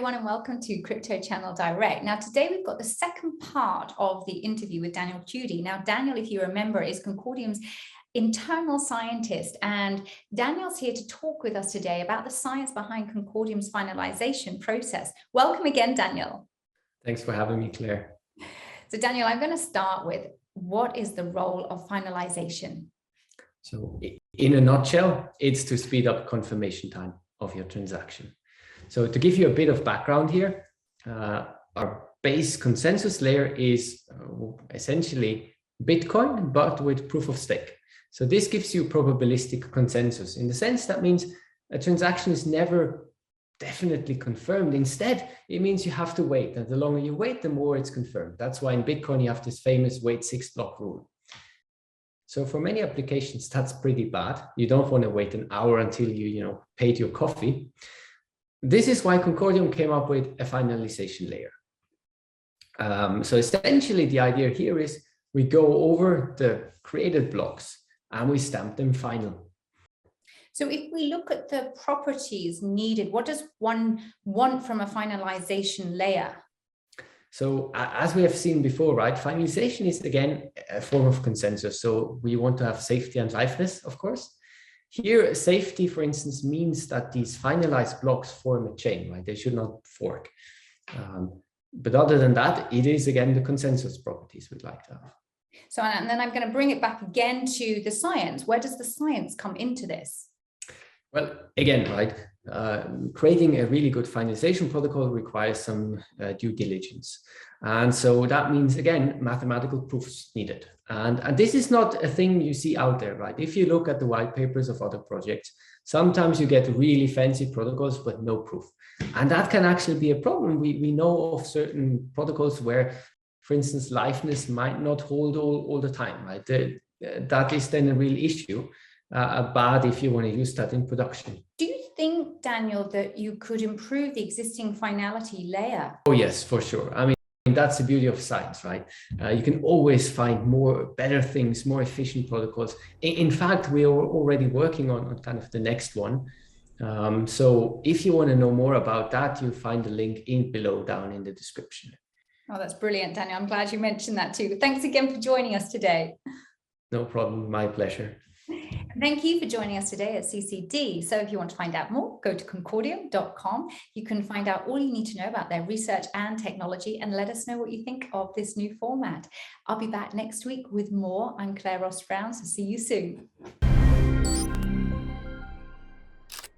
everyone, and welcome to Crypto Channel Direct. Now, today we've got the second part of the interview with Daniel Tschudi. Now, Daniel, if you remember, is Concordium's internal scientist, and Daniel's here to talk with us today about the science behind Concordium's finalization process. Welcome again, Daniel. Thanks for having me, Claire. So, Daniel, I'm going to start with, what is the role of finalization? So, in a nutshell, it's to speed up confirmation time of your transaction. So to give you a bit of background here, our base consensus layer is essentially Bitcoin, but with proof of stake. So this gives you probabilistic consensus. In the sense, that means a transaction is never definitely confirmed. Instead, it means you have to wait. And the longer you wait, the more it's confirmed. That's why in Bitcoin, you have this famous wait 6 block rule. So for many applications, that's pretty bad. You don't want to wait an hour until you paid your coffee. This is why Concordium came up with a finalization layer. So essentially, the idea here is we go over the created blocks and we stamp them final. So if we look at the properties needed, what does one want from a finalization layer? So as we have seen before, right, finalization is, again, a form of consensus. So we want to have safety and liveness, of course. Here, safety, for instance, means that these finalized blocks form a chain, right? They should not fork. But other than that, it is, again, the consensus properties we'd like to have. So, and then I'm going to bring it back again to the science. Where does the science come into this? Well, again, right, creating a really good finalization protocol requires some due diligence. And so that means, again, mathematical proofs needed. And this is not a thing you see out there, right? If you look at the white papers of other projects, sometimes you get really fancy protocols, but no proof. And that can actually be a problem. We know of certain protocols where, for instance, liveness might not hold all the time, right? That is then a real issue, bad if you want to use that in production. Do you think, Daniel, that you could improve the existing finality layer? Oh, yes, for sure. I mean, that's the beauty of science, right? You can always find better things, more efficient protocols. In fact, we are already working on kind of the next one. So if you want to know more about that, you'll find the link below down in the description. Oh, that's brilliant, Daniel. I'm glad you mentioned that too. Thanks again for joining us today. No problem. My pleasure. Thank you for joining us today at CCD. So if you want to find out more, go to concordium.com. You can find out all you need to know about their research and technology, and let us know what you think of this new format. I'll be back next week with more. I'm Claire Ross Brown, so see you soon.